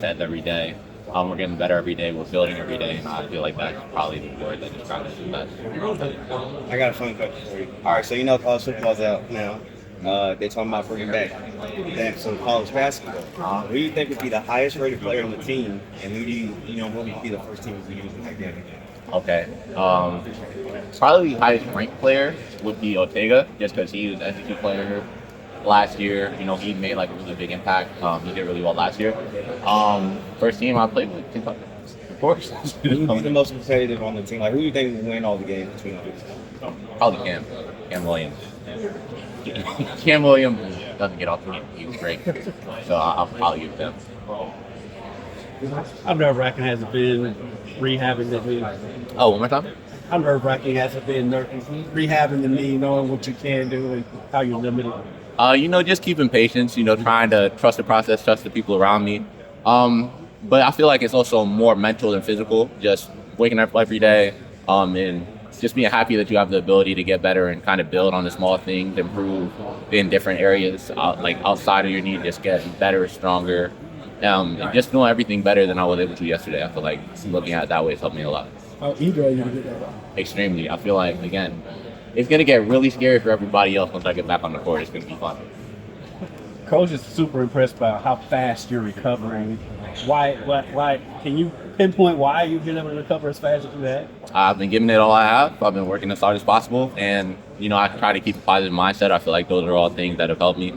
said every day. We're getting better every day. We're building every day, and I feel like that's probably the word that describes it the best. I got a fun question for you. All right, so college football's out now. They're talking about bringing back some college basketball. Who do you think would be the highest rated player on the team, and who would be the first team to use back then? Okay. Probably the highest ranked player would be Ortega, just because he was an SEC player last year. He made like a really big impact. He did really well last year. First team I played with Kentucky, of course. Who's the most competitive on the team? Like, who do you think will win all the games between them? Probably Cam Williams. Cam Williams doesn't get off the game. He's great. So I'll probably give them. How nerve-wracking has it been rehabbing the knee? Oh, one more time? How nerve-wracking has it been rehabbing the knee, knowing what you can do and how you're limited? Just keeping patience, trying to trust the process, trust the people around me. But I feel like it's also more mental than physical, just waking up every day and just being happy that you have the ability to get better and kind of build on the small things, improve in different areas, like outside of your knee, just get better, stronger. And just doing everything better than I was able to yesterday. I feel like looking at it that way has helped me a lot. How eager are you to get that? Extremely. I feel like, again, it's going to get really scary for everybody else once I get back on the court. It's going to be fun. Coach is super impressed by how fast you're recovering. Why? Can you pinpoint why you've been able to recover as fast as you have? I've been giving it all I have. I've been working as hard as possible. And, I try to keep a positive mindset. I feel like those are all things that have helped me.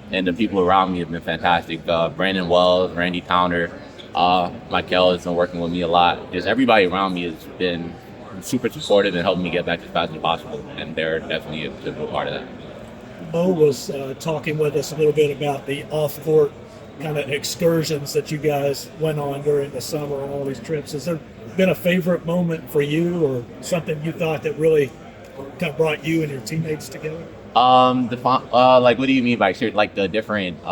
And the people around me have been fantastic. Brandon Wells, Randy Towner, Michael has been working with me a lot. Just everybody around me has been super supportive and helping me get back as fast as possible. And they're definitely a pivotal part of that. Mo was talking with us a little bit about the off-court kind of excursions that you guys went on during the summer and all these trips. Has there been a favorite moment for you or something you thought that really kind of brought you and your teammates together? Like, what do you mean by like the different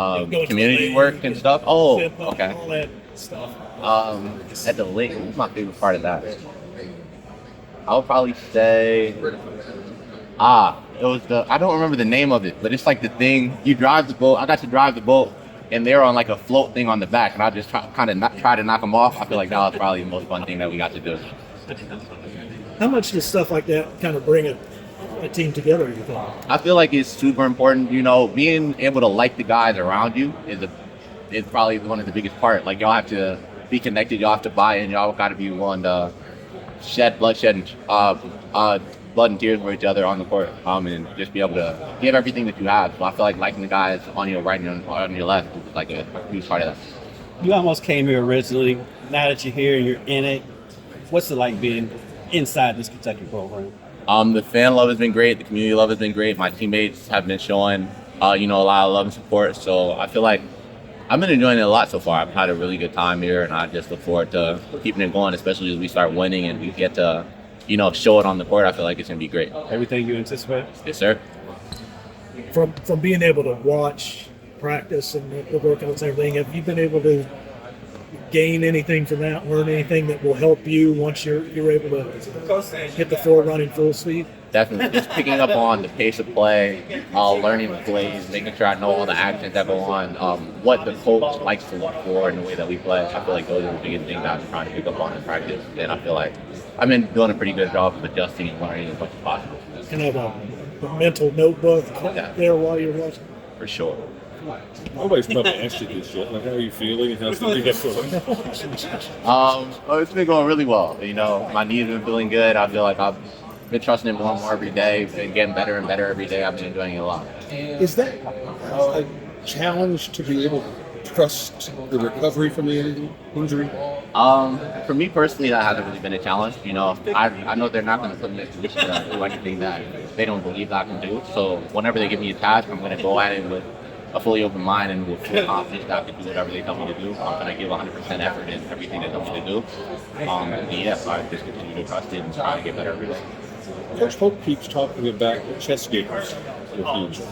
community work and stuff? Oh, okay. All that stuff. At the lake, what's my favorite part of that? I would probably say, it was I don't remember the name of it, but it's like the thing, you drive the boat, I got to drive the boat, and they're on like a float thing on the back, and I just try to knock them off. I feel like that was probably the most fun thing that we got to do. How much does stuff like that kind of bring a team together, you think? I feel like it's super important, being able to like the guys around you is probably one of the biggest part. Like, y'all have to be connected, y'all have to buy in, y'all got to be willing to shed blood and tears for each other on the court, and just be able to give everything that you have. So I feel like liking the guys on your right and on your left is like a huge part of that. You almost came here originally. Now that you're here and you're in it, what's it like being inside this Kentucky program? The fan love has been great. The community love has been great. My teammates have been showing, a lot of love and support. So I feel like I've been enjoying it a lot so far. I've had a really good time here, and I just look forward to keeping it going, especially as we start winning and we get to, show it on the court. I feel like it's going to be great. Everything you anticipate? Yes, sir. From being able to watch practice and the workouts and everything, have you been able to gain anything from that, learn anything that will help you once you're able to hit the floor running full speed? Definitely. Just picking up on the pace of play, learning the plays, making sure I know all the actions that go on, what the coach likes to look for in the way that we play. I feel like those are the biggest things I've been trying to pick up on in practice. And I feel like I've been doing a pretty good job of adjusting and learning as much as possible. Kind of a mental notebook there while you're watching? For sure. Nobody's probably asked you this yet. Like, how are you feeling? And how's the league feeling? It's been going really well. My knees have been feeling good. I feel like I've been trusting it more and more every day, and getting better and better every day. I've been enjoying it a lot. Is that a challenge to be able to trust the recovery from the injury? For me personally, that hasn't really been a challenge. I know they're not going to put me in a position to do anything that they don't believe I can do. So whenever they give me a task, I'm going to go at it with a fully open mind and with full confidence that I can do whatever they tell me to do. I'm going to give 100% effort in everything they tell me to do. I just continue to trust it and try to get better every day. Coach Polk keeps talking about chess games in the future.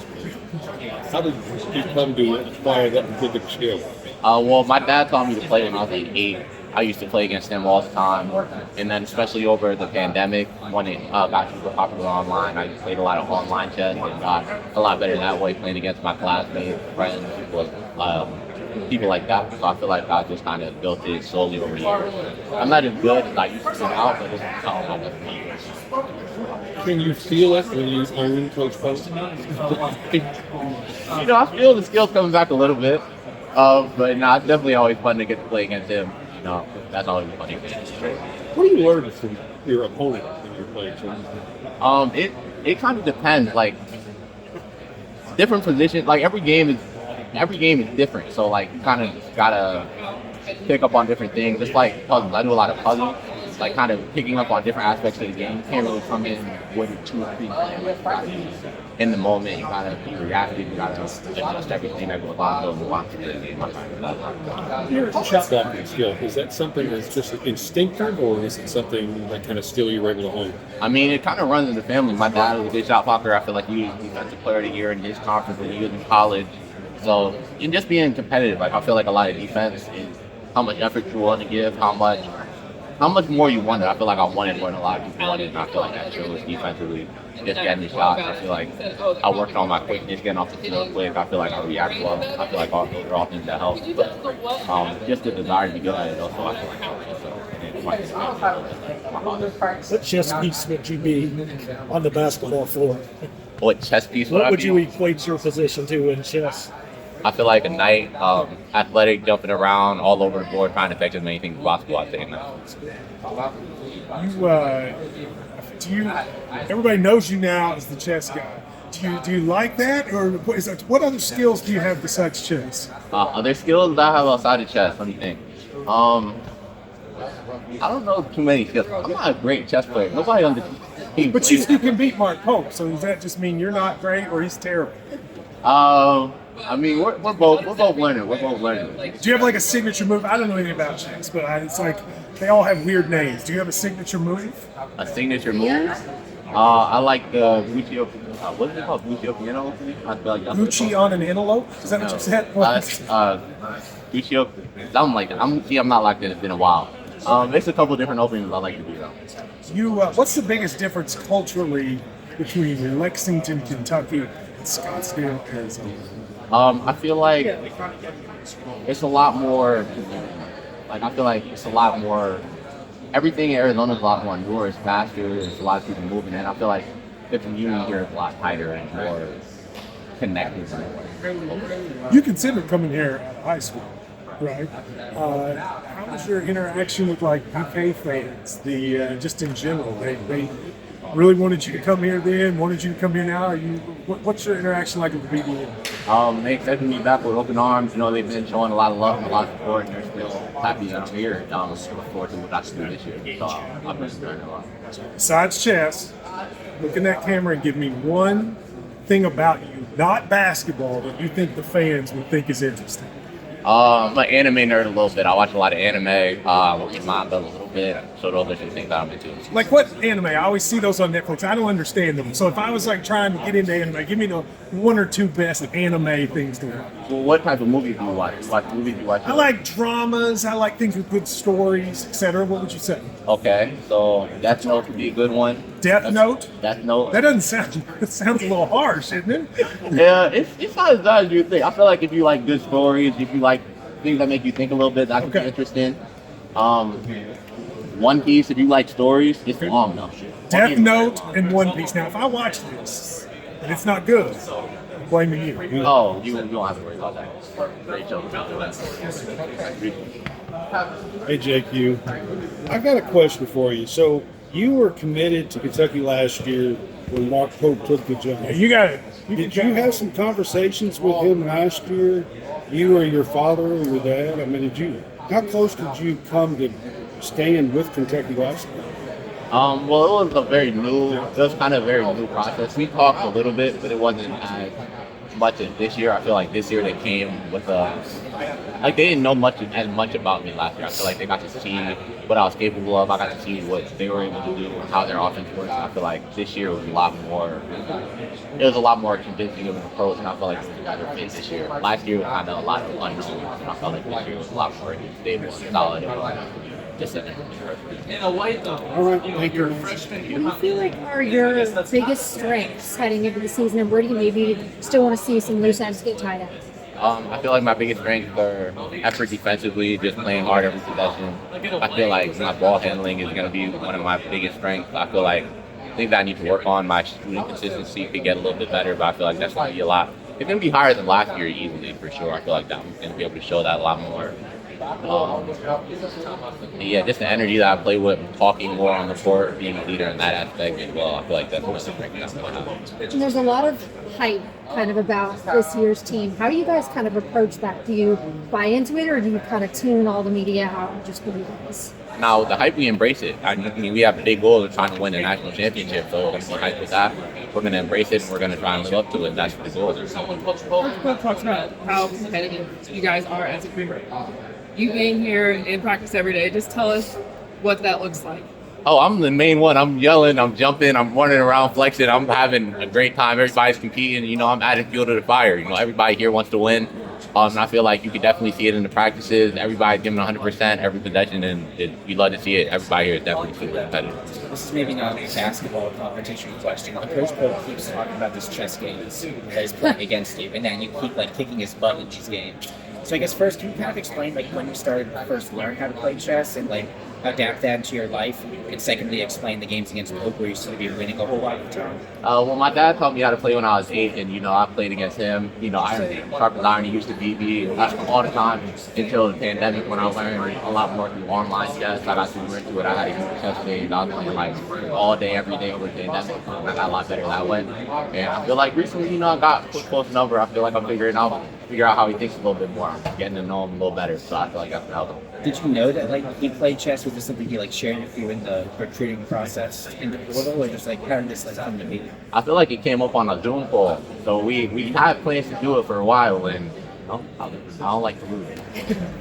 How did you come to acquire that particular skill? Well, my dad taught me to play when I was like 8. I used to play against him all the time, and then especially over the pandemic when it got super popular online, I played a lot of online chess and got a lot better that way, playing against my classmates, friends, people like that. So I feel like I just kind of built it slowly over years. I'm not as good as I used to now, but it's how I'm Can you feel it when you earn Coach Post? I feel the skills coming back a little bit. But no, it's definitely always fun to get to play against him. That's always a funny thing. What do you learn from your opponent when you're playing? It kind of depends. Like different positions. Like every game is different. So like you kind of gotta pick up on different things. Just like puzzles. I do a lot of puzzles. Like kind of picking up on different aspects of the game. You can't really come in with 2 or 3 plans. In the moment, you gotta be reactive. You gotta adjust everything that goes on to move on to the game. Your shot blocking skill, is that something that's just instinctive, or is it something that kind of skill you were able to hone? I mean, it kind of runs in the family. My dad was a good shot blocker. I feel like he was defensive player of the year in his conference when he was in college. So, and just being competitive, like I feel like a lot of defense is how much effort you're willing to give, how much more you want it. I feel like I wanted more than a lot of people wanted, and I feel like that shows defensively. Just getting the shots. I feel like I worked on my quickness, getting off the field quick. I feel like I react well. I feel like all those are all things that help. But just the desire to be good at it also, I feel like What chess piece would you be on the basketball floor? What chess piece What would I be? you equate your position to in chess? I feel like a knight, athletic, jumping around all over the board, trying to affect as many things as possible. I think now. Everybody knows you now as the chess guy. Do you like that, or what other skills do you have besides chess? Other skills that I have outside of chess. Let me think. I don't know too many skills. I'm not a great chess player. Nobody on the team. But you can beat Mark Pope, so does that just mean you're not great or he's terrible? I mean, we're both learning. We're both learning. Do you have like a signature move? I don't know anything about chess, but it's like they all have weird names. Do you have a signature move? A signature move? I like the Gucci. What is it called? Gucci piano? I feel like that's Gucci on an antelope? Is that what you said? Gucci. Something like that. I'm not like that. It's been a while. There's a couple different openings I like to do though. What's the biggest difference culturally between Lexington, Kentucky, and Scottsdale, Arizona? I feel like it's a lot more. Like I feel like it's a lot more. Everything in Arizona is a lot more newer. It's faster. There's a lot of people moving in. I feel like the community here is a lot tighter and more connected. You considered coming here out of high school, right? How was your interaction with like UK fans? Just in general, they really wanted you to come here then, wanted you to come here now. What's your interaction like with the BBN? They accepted me back with open arms. They've been showing a lot of love and a lot of support, and they're still happy that I'm here. I look forward to what I can do this year. So I've been learning a lot. Besides chess, look in that camera and give me one thing about you, not basketball, that you think the fans would think is interesting. I'm an anime nerd a little bit. I watch a lot of anime. I watch manga a little bit. So those are some things that I'm into. Like what anime? I always see those on Netflix. I don't understand them. So if I was like trying to get into anime, give me the 1 or 2 best anime things to watch. Well, what type of movies do you watch? What movies do you watch? I like dramas. I like things with good stories, etc. What would you say? Okay, so Death Note would be a good one. Death Note? Death Note. That doesn't sound. It sounds a little harsh, isn't it? Yeah, it's not as bad as you think. I feel like if you like good stories, if you like things that make you think a little bit, that could be interesting. One Piece, if you like stories, it's long though. Death Note and One Piece. Now, if I watch this and it's not good, I'm blaming you. Oh, you don't have to worry about that. Great joke. Hey, JQ. I've got a question for you. So, you were committed to Kentucky last year when Mark Pope took the job. You got it. Did you have some conversations with him last year? You or your father or your dad? I mean, how close did you come to staying with Kentucky last year? Well, it was kind of a very new process. We talked a little bit, but it wasn't as much as this year. I feel like this year they came with they didn't know as much about me last year. I feel like they got to see what I was capable of. I got to see what they were able to do and how their offense works. I feel like this year was a lot more convincing of an approach, and I feel like it was a better fit this year. Last year was kind of a lot of unknowns, and I felt like this year was a lot more stable and solid. Just in All right, thank you. What do you feel like are your biggest strengths heading into the season, and where do you maybe still want to see some loose ends get tied up? I feel like my biggest strengths are effort defensively, just playing hard every possession. I feel like my ball handling is going to be one of my biggest strengths. I feel like things that I need to work on, my shooting consistency could get a little bit better, but I feel like that's going to be a lot. It's going to be higher than last year easily, for sure. I feel like I'm going to be able to show that a lot more. Yeah, just the energy that I play with, talking more on the court, being a leader in that aspect as well. I feel like that's one of the strengths that I'm going to have. And there's a lot of hype kind of about this year's team. How do you guys kind of approach that? Do you buy into it, or do you kind of tune all the media out and just believe in this? Now, with the hype, we embrace it. I mean, we have a big goal of trying to win the national championship, so we're going to be hyped with that. We're going to embrace it, and we're going to try and live up to it. That's the goal. Coach talks about how competitive you guys are as a group. You being here in practice every day, just tell us what that looks like. Oh, I'm the main one. I'm yelling, I'm jumping, I'm running around, flexing. I'm having a great time. Everybody's competing. You know, I'm adding fuel to the fire. You know, everybody here wants to win. And I feel like you could definitely see it in the practices. Everybody's giving 100% every possession, and we love to see it. Everybody here is definitely super competitive. This is maybe not a basketball competition question. Coach Pope keeps talking about this chess game that he's playing against you, and then you keep like kicking his butt in these games. So I guess first, can you kind of explain like when you started first learn how to play chess and like adapt that into your life? And secondly, explain the games against Pope where you seem to be winning a whole lot of the time. Well, my dad taught me how to play when I was 8, and, you know, I played against him. You know, Sharp as Iron, he used to beat me all the time until the pandemic when I learned a lot more through online chess. I got super into it. I had a huge chess game. I was playing like all day, every day over the pandemic. I got a lot better that way. And I feel like recently, you know, I got close number. I feel like I'm figure out how he thinks a little bit more. I'm getting to know him a little better, so I feel like that's helping. Did you know that like he played chess? Was this something he like shared with you in the recruiting process in the portal, or just like how did this like come to be? I feel like it came up on a Zoom call, so we had plans to do it for a while, and I don't like to lose.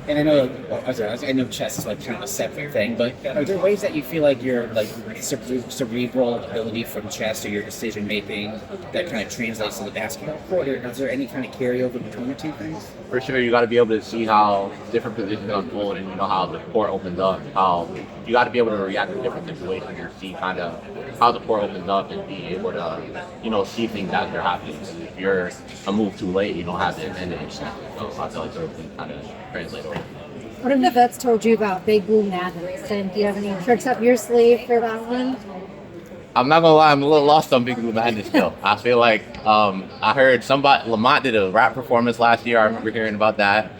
And I know, I know chess is like kind of a separate thing, but are there ways that you feel like your like cerebral ability from chess or your decision making that kind of translates to the basketball court, or is there any kind of carryover between the two things? For sure, you got to be able to see how different positions unfold, and you know how the court opens up. How you got to be able to react to different situations and see kind of how the court opens up and be able to, you know, see things as they're happening. If you're a move too late, you don't have the advantage. So I feel like those things kind of translate over. What have the vets told you about Big Blue Madness? And do you have any tricks up your sleeve for that one? I'm not gonna lie, I'm a little lost on Big Blue Madness still. I feel like I heard Lamont did a rap performance last year. I remember hearing about that.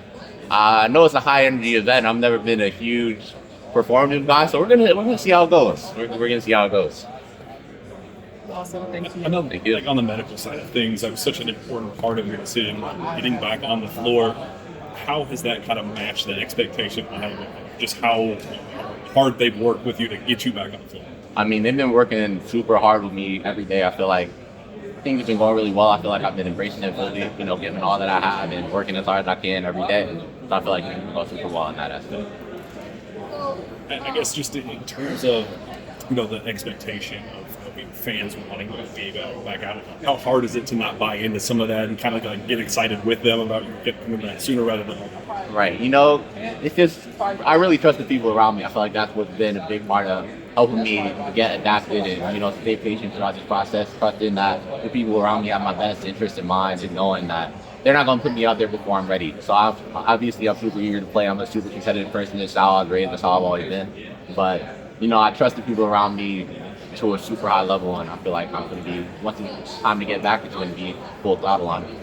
I know it's a high energy event. I've never been a huge performative guy, so we're gonna see how it goes. We're gonna see how it goes. Awesome, thank you. I know, like on the medical side of things, that was such an important part of your decision, getting back on the floor. How has that kind of matched that expectation? Just how hard they've worked with you to get you back on the floor? I mean, they've been working super hard with me every day. I feel like things have been going really well. I feel like I've been embracing it fully, you know, giving all that I have and working as hard as I can every day. So I feel like things have been going super well in that aspect. I guess just in terms of, you know, the expectation of fans wanting to be back out, how hard is it to not buy into some of that and kind of like get excited with them about getting back sooner rather than later? Right. You know, it's just, I really trust the people around me. I feel like that's what's been a big part of helping me get adapted and, you know, stay patient throughout this process, trusting that the people around me have my best interest in mind and knowing that they're not going to put me out there before I'm ready. So obviously I'm super eager to play. I'm a super competitive person. That's how I was raised. That's how I've always been. But, you know, I trust the people around me to a super high level, and I feel like I'm going to be, once it's time to get back, it's going to be full throttle on me.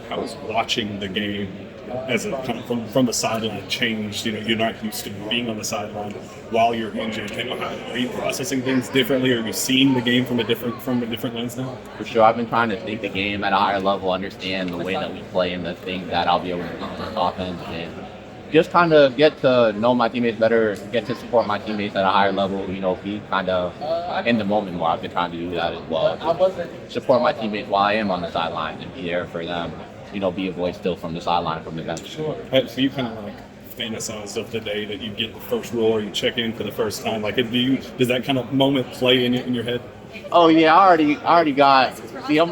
I was watching the game as a kind of from the sideline changed. You know, you're not used to being on the sideline while you're injured. Are you processing things differently? Are you seeing the game from a different lens now? For sure, I've been trying to think the game at a higher level, understand the way that we play and the things that I'll be able to do in this offense, and just kind of get to know my teammates better, get to support my teammates at a higher level, you know, be kind of in the moment more. I've been trying to do that as well. Support my teammates while I am on the sidelines and be there for them, you know, be a voice still from the sideline, from the bench. Sure. So you kind of like fantasize of the day that you get the first roll or you check in for the first time. Like, does that kind of moment play in your head? Oh yeah, I already got. See, I'm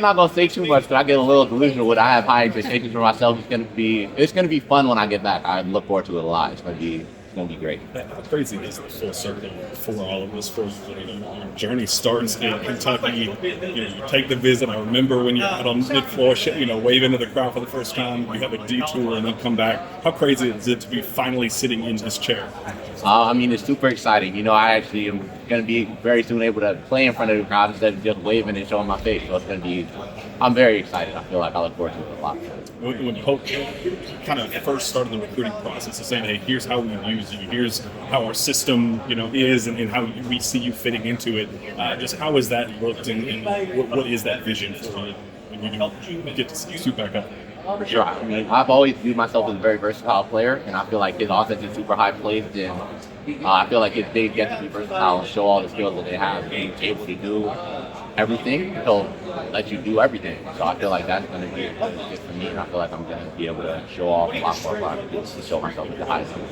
not gonna say too much, but I get a little delusional when I have high expectations for myself. It's gonna be fun when I get back. I look forward to it a lot. It's gonna be gonna be great. How crazy is the full circle for all of this? For your journey starts in Kentucky. You take the visit. I remember when you're out on mid-floor, waving to the crowd for the first time. You have a detour and then come back. How crazy is it to be finally sitting in this chair? I mean, it's super exciting. I actually am going to be very soon able to play in front of the crowd instead of just waving and showing my face. So it's going to be, I'm very excited. I feel like I look forward to it a lot. When Coach kind of first started the recruiting process of saying, hey, here's how we use you, here's how our system, is, and how we see you fitting into it, just how has that looked, and what is that vision for you when you get to suit back up? For sure. I mean, I've always viewed myself as a very versatile player, and I feel like his offense is super high placed, and I feel like his big gets to be versatile and show all the skills that they have. Being able to do everything, he'll let you do everything. So I feel like that's going to be good for me, and I feel like I'm going to be able to show off a lot more to show myself at the highest level.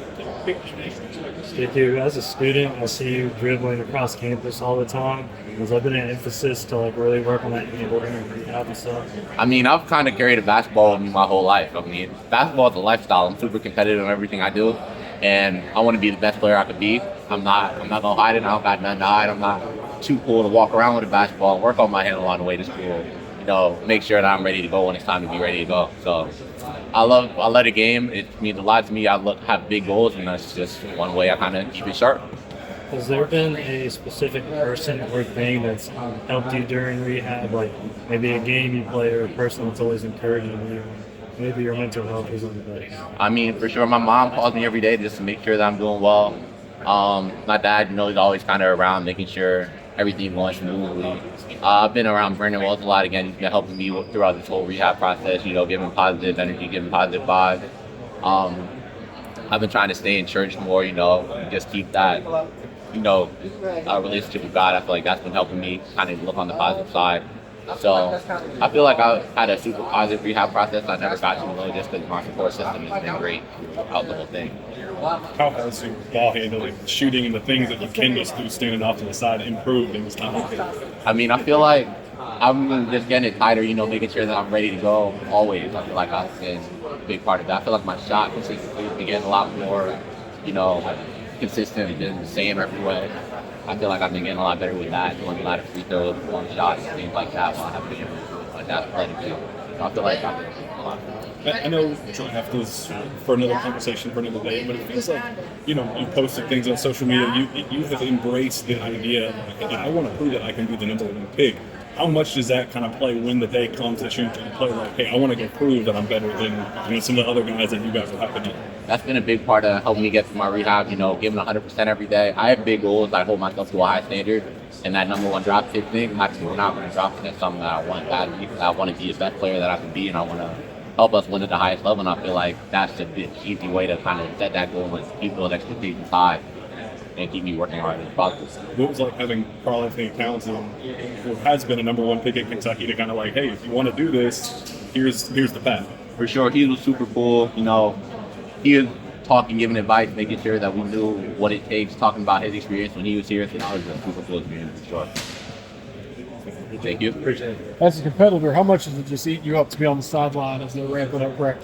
JQ, as a student, I see you dribbling across campus all the time. Has that been an emphasis to really work on that handling and rehab and stuff? I mean, I've kind of carried a basketball with me my whole life. I mean, basketball is a lifestyle. I'm super competitive in everything I do, and I want to be the best player I could be. I'm not gonna hide it. I don't got nothing to hide. I'm not too cool to walk around with a basketball and work on my handle on the way to school. Make sure that I'm ready to go when it's time to be ready to go. So I love the game. It means a lot to me. I have big goals, and that's just one way I kind of keep it sharp. Has there been a specific person or thing that's helped you during rehab, like maybe a game you play or a person that's always encouraging you? Maybe your mental health isn't the best. I mean, for sure, my mom calls me every day just to make sure that I'm doing well. My dad, he's always kind of around making sure everything's going smoothly. I've been around Brandon Wells a lot again. He's been helping me throughout this whole rehab process, giving positive energy, giving positive vibes. I've been trying to stay in church more, just keep that, relationship with God. I feel like that's been helping me kind of look on the positive side. So I feel like I've had a super positive rehab process. I never got too low just because my support system has been great throughout the whole thing. How has your ball handling, shooting, and the things that you can just do standing off to the side improved in this time? I mean, I feel like I'm just getting it tighter, making sure that I'm ready to go always. I feel like that's been a big part of that. I feel like my shot consistency is getting a lot more, consistent and the same everywhere. I feel like I've been getting a lot better with that, doing a lot of free throws, long shots, things like that while I have been athletic too. So I feel like I'm a lot. I know draft is for another conversation for another day, but it feels like, you posted things on social media. You have embraced the idea, I want to prove that I can be the number one pick. How much does that kind of play when the day comes that you play like, hey, I want to go prove that I'm better than some of the other guys that you guys are happening? That's been a big part of helping me get through my rehab, giving 100% every day. I have big goals. I hold myself to a high standard. And that number one draft pick thing, actually, we're not going to drop it. That's something that I want badly. I want to be the best player that I can be, and I want to help us win at the highest level. And I feel like that's a easy way to kind of set that goal and keep those expectations high and keep me working hard as possible. What was like having Karl Anthony Towns, who has been a number one pick in Kentucky, to kind of like, hey, if you want to do this, here's the path? For sure, he was super cool. He was talking, giving advice, making sure that we knew what it takes, talking about his experience when he was here. So it was a super cool experience for sure. Thank you. Appreciate it. As a competitor, how much does it just eat you up to be on the sideline as they're ramping up practice?